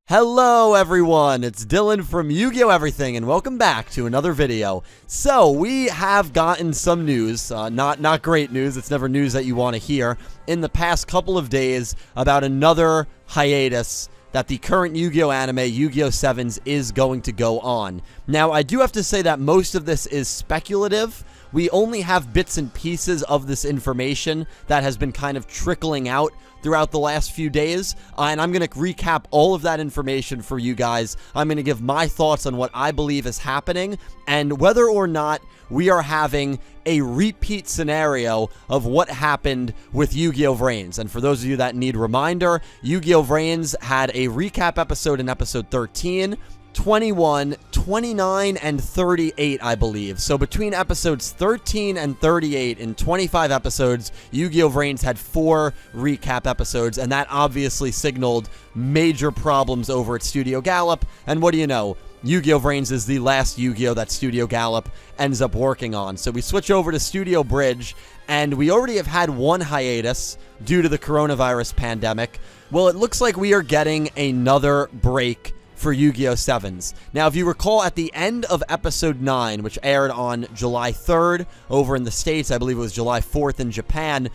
Hello everyone, it's Dylan from YuGiOh Everything, and welcome back to another video. So, we have gotten some news, not great news, it's never news that you want to hear, in the past couple of days about another hiatus that the current Yu-Gi-Oh anime, YuGiOh Sevens, is going to go on. Now, I do have to say that most of this is speculative. We only have bits and pieces of this information that has been kind of trickling out throughout the last few days, and I'm going to recap all of that information for you guys. I'm going to give my thoughts on what I believe is happening, and whether or not we are having a repeat scenario of what happened with Yu-Gi-Oh! Vrains. And for those of you that need reminder, Yu-Gi-Oh! Vrains had a recap episode in episode 13, 21, 29, and 38, I believe. So between episodes 13 and 38, in 25 episodes, Yu-Gi-Oh! Vrains had 4 recap episodes, and that obviously signaled major problems over at Studio Gallop. And what do you know? Yu-Gi-Oh! Vrains is the last Yu-Gi-Oh! That Studio Gallop ends up working on. So we switch over to Studio Bridge, and we already have had one hiatus due to the coronavirus pandemic. Well, it looks like we are getting another break for YuGiOh Sevens. Now, if you recall, at the end of episode 9, which aired on July 3rd over in the States, I believe it was July 4th in Japan,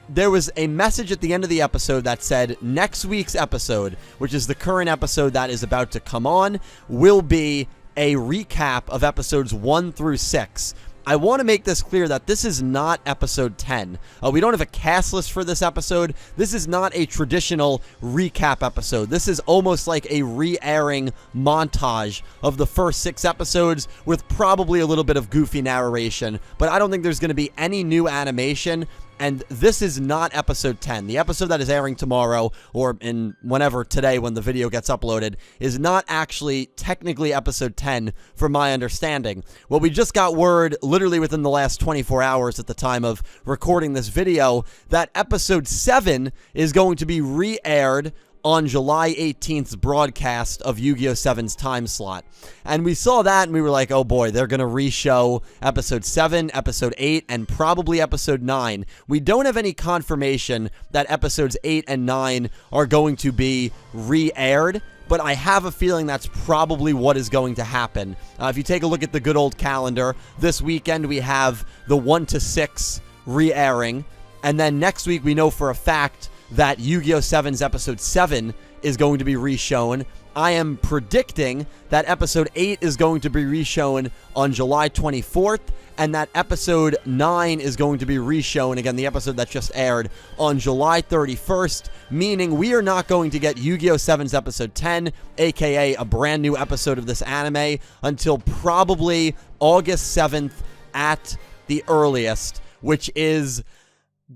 there was a message at the end of the episode that said next week's episode, which is the current episode that is about to come on, will be a recap of episodes 1 through 6. I want to make this clear that this is not episode 10. We don't have a cast list for this episode. This is not a traditional recap episode. This is almost like a re-airing montage of the first 6 episodes with probably a little bit of goofy narration, but I don't think there's going to be any new animation. And this is not episode 10. The episode that is airing tomorrow, or in whenever today when the video gets uploaded, is not actually technically episode 10 from my understanding. Well, we just got word literally within the last 24 hours at the time of recording this video that episode 7 is going to be re-aired on July 18th's broadcast of YuGiOh 7's time slot. And we saw that and we were like, oh boy, they're going to re-show episode 7, episode 8, and probably episode 9. We don't have any confirmation that episodes 8 and 9 are going to be re-aired, but I have a feeling that's probably what is going to happen. If you take a look at the good old calendar, this weekend we have the 1 to 6 re-airing, and then next week we know for a fact that YuGiOh 7's episode 7 is going to be reshown. I am predicting that episode 8 is going to be reshown on July 24th, and that episode 9 is going to be reshown, again, the episode that just aired, on July 31st, meaning we are not going to get YuGiOh 7's episode 10, aka a brand new episode of this anime, until probably August 7th at the earliest, which is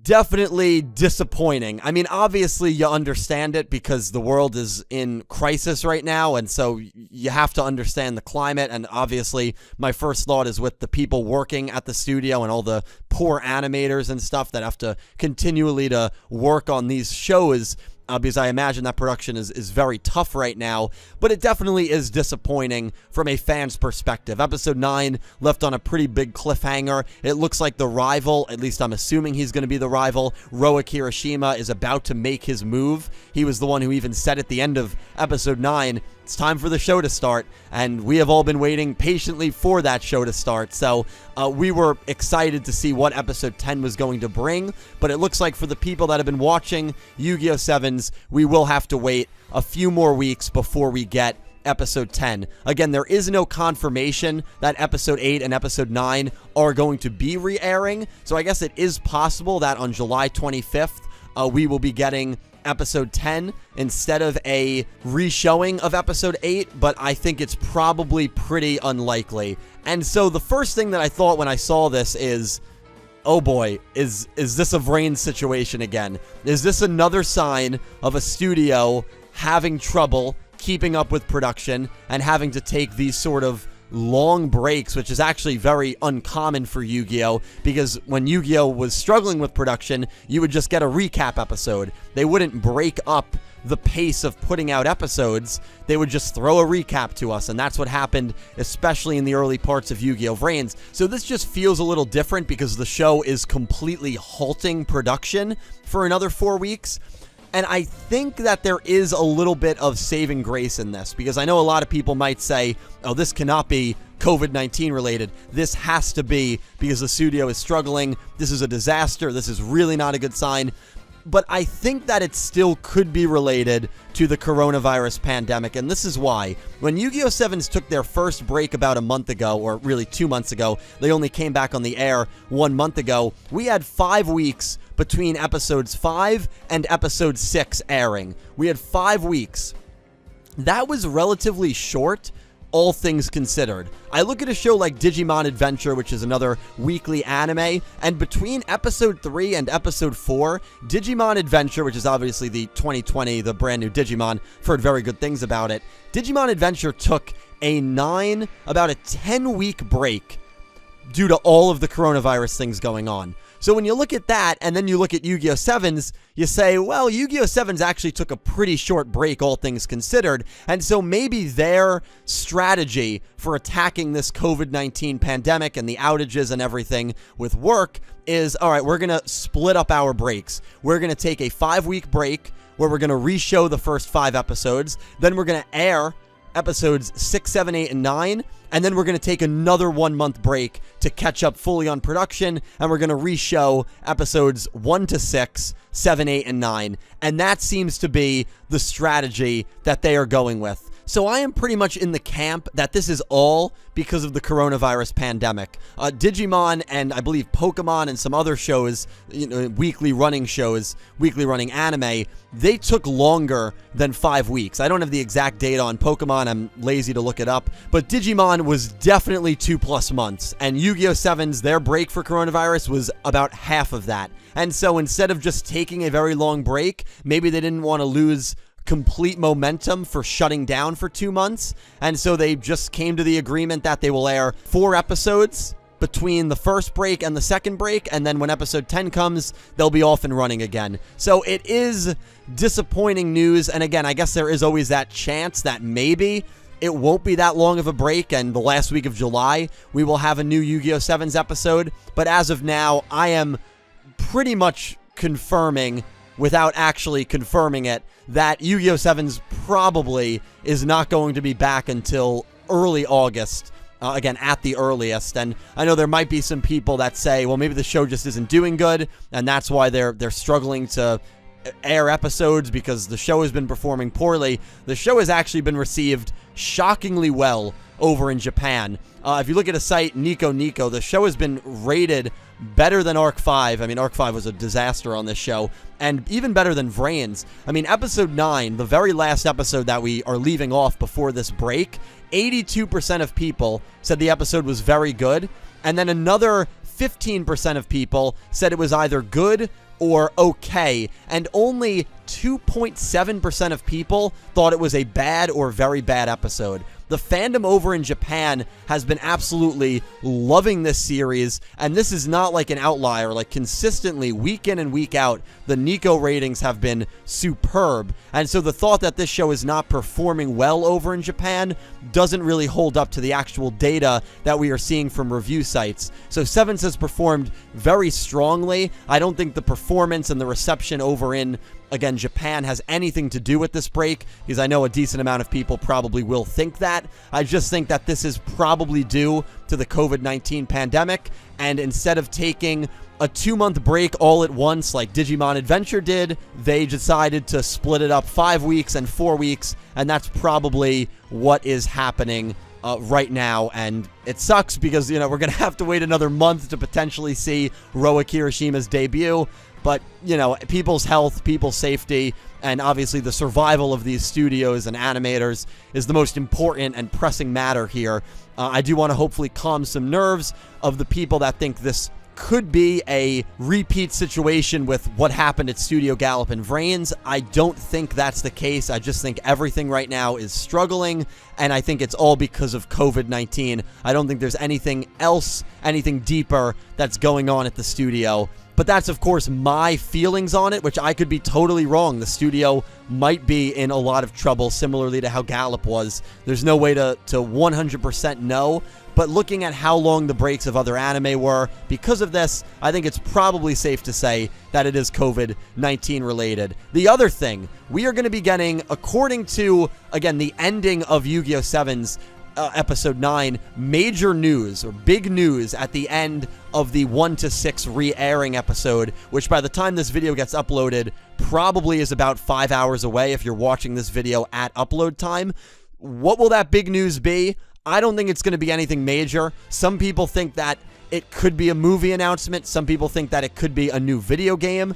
definitely disappointing. I mean, obviously you understand it because the world is in crisis right now, and so you have to understand the climate, and obviously my first thought is with the people working at the studio and all the poor animators and stuff that have to continually to work on these shows, because I imagine that production is very tough right now, but it definitely is disappointing from a fan's perspective. Episode 9 left on a pretty big cliffhanger. It looks like the rival, at least I'm assuming he's going to be the rival, Roa Kirishima, is about to make his move. He was the one who even said at the end of episode 9, it's time for the show to start, and we have all been waiting patiently for that show to start. So we were excited to see what episode 10 was going to bring, but it looks like for the people that have been watching YuGiOh 7's, we will have to wait a few more weeks before we get episode 10. Again, there is no confirmation that episode 8 and episode 9 are going to be re-airing, so I guess it is possible that on July 25th, we will be getting episode 10 instead of a re-showing of episode 8, but I think it's probably pretty unlikely. And so the first thing that I thought when I saw this is, oh boy, is this a Vrains situation again? Is this another sign of a studio having trouble keeping up with production and having to take these sort of long breaks, which is actually very uncommon for Yu-Gi-Oh, because when Yu-Gi-Oh was struggling with production, you would just get a recap episode. They wouldn't break up the pace of putting out episodes. They would just throw a recap to us, and that's what happened, especially in the early parts of Yu-Gi-Oh! Vrains. So this just feels a little different because the show is completely halting production for another 4 weeks. And I think that there is a little bit of saving grace in this, because I know a lot of people might say, oh, this cannot be COVID-19 related. This has to be because the studio is struggling. This is a disaster. This is really not a good sign. But I think that it still could be related to the coronavirus pandemic, and this is why. When YuGiOh Sevens took their first break about a month ago, or really 2 months ago, they only came back on the air 1 month ago, we had 5 weeks between episodes 5 and episode 6 airing. We had 5 weeks. That was relatively short, all things considered. I look at a show like Digimon Adventure, which is another weekly anime, and between episode 3 and episode 4, Digimon Adventure, which is obviously the 2020, the brand new Digimon, I've heard very good things about it. Digimon Adventure took about a 10-week break due to all of the coronavirus things going on. So when you look at that, and then you look at YuGiOh Sevens, you say, well, YuGiOh Sevens actually took a pretty short break, all things considered, and so maybe their strategy for attacking this COVID-19 pandemic and the outages and everything with work is, all right, we're going to split up our breaks. We're going to take a 5-week break where we're going to re-show the first 5 episodes, then we're going to air episodes 6, 7, 8, and 9, and then we're going to take another 1-month break to catch up fully on production, and we're going to re-show episodes 1 to 6, 7, 8, and 9, and that seems to be the strategy that they are going with. So I am pretty much in the camp that this is all because of the coronavirus pandemic. Digimon and I believe Pokemon and some other shows, weekly running anime, they took longer than 5 weeks. I don't have the exact date on Pokemon, I'm lazy to look it up, but Digimon was definitely 2+ months, and YuGiOh Sevens, their break for coronavirus was about half of that. And so instead of just taking a very long break, maybe they didn't want to lose complete momentum for shutting down for 2 months, and so they just came to the agreement that they will air 4 episodes between the first break and the second break, and then when episode 10 comes, they'll be off and running again. So it is disappointing news, and again, I guess there is always that chance that maybe it won't be that long of a break, and the last week of July, we will have a new YuGiOh Sevens episode, but as of now, I am pretty much confirming, without actually confirming it, that YuGiOh Sevens probably is not going to be back until early August, again, at the earliest. And I know there might be some people that say, well, maybe the show just isn't doing good, and that's why they're struggling to air episodes, because the show has been performing poorly. The show has actually been received shockingly well over in Japan. If you look at a site, Nico, the show has been rated better than Arc 5. I mean, Arc 5 was a disaster on this show, and even better than Vrains. I mean, episode 9, the very last episode that we are leaving off before this break, 82% of people said the episode was very good, and then another 15% of people said it was either good or okay, and only 2.7% of people thought it was a bad or very bad episode. The fandom over in Japan has been absolutely loving this series, and this is not like an outlier. Like, consistently, week in and week out, the Nico ratings have been superb, and so the thought that this show is not performing well over in Japan doesn't really hold up to the actual data that we are seeing from review sites. So Sevens has performed very strongly. I don't think the performance and the reception over in, again, Japan has anything to do with this break, because I know a decent amount of people probably will think that. I just think that this is probably due to the COVID-19 pandemic, and instead of taking a 2-month break all at once like Digimon Adventure did, they decided to split it up 5 weeks and 4 weeks, and that's probably what is happening right now. And it sucks because, we're going to have to wait another month to potentially see Roa Kirishima's debut. But, people's health, people's safety, and obviously the survival of these studios and animators is the most important and pressing matter here. I do want to hopefully calm some nerves of the people that think this could be a repeat situation with what happened at Studio Gallop and Vrains. I don't think that's the case. I just think everything right now is struggling, and I think it's all because of COVID-19. I don't think there's anything else, anything deeper that's going on at the studio. But that's, of course, my feelings on it, which I could be totally wrong. The studio might be in a lot of trouble, similarly to how Gallup was. There's no way to 100% know. But looking at how long the breaks of other anime were, because of this, I think it's probably safe to say that it is COVID-19 related. The other thing, we are going to be getting, according to, again, the ending of YuGiOh 7's episode 9, major news or big news at the end of the 1 to 6 re-airing episode, which by the time this video gets uploaded probably is about 5 hours away if you're watching this video at upload time. What will that big news be? I don't think it's going to be anything major. Some people think that it could be a movie announcement. Some people think that it could be a new video game.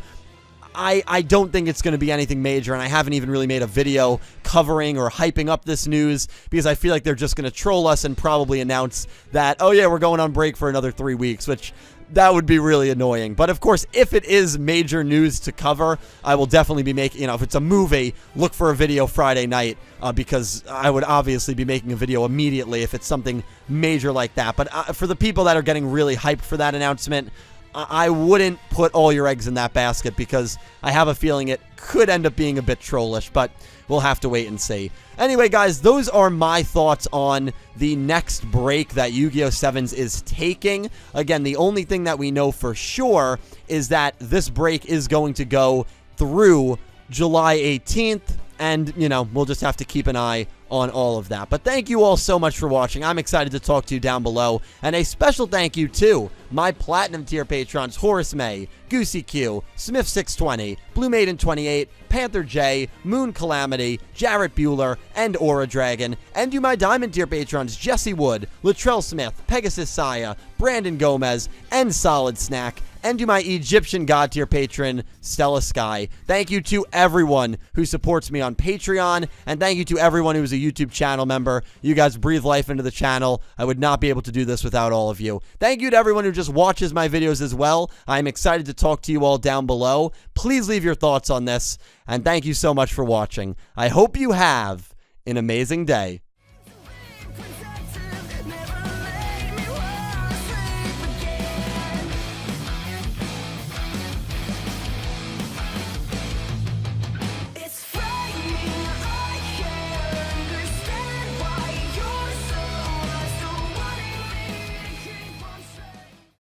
I don't think it's going to be anything major, and I haven't even really made a video covering or hyping up this news because I feel like they're just going to troll us and probably announce that, oh yeah, we're going on break for another 3 weeks, which that would be really annoying. But of course, if it is major news to cover, I will definitely be making, if it's a movie, look for a video Friday night because I would obviously be making a video immediately if it's something major like that. But for the people that are getting really hyped for that announcement, I wouldn't put all your eggs in that basket because I have a feeling it could end up being a bit trollish, but we'll have to wait and see. Anyway, guys, those are my thoughts on the next break that YuGiOh 7's is taking. Again, the only thing that we know for sure is that this break is going to go through July 18th, and, we'll just have to keep an eye on all of that. But thank you all so much for watching. I'm excited to talk to you down below. And a special thank you to my Platinum tier patrons, Horace Maye, Goosey Q, Smith620, Blue Maiden 28, Panther J, Moon Calamity, Jarrett Buller, and Aura Dragon. And to my Diamond tier patrons, Jesse Wood, Latrell Smith, Pegasus Seiya, Brandon Gomez, and Soledsnak. And to my Egyptian God tier patron, Stella Sky. Thank you to everyone who supports me on Patreon, and thank you to everyone who is a YouTube channel member. You guys breathe life into the channel. I would not be able to do this without all of you. Thank you to everyone who just watches my videos as well. I'm excited to talk to you all down below. Please leave your thoughts on this, and thank you so much for watching. I hope you have an amazing day.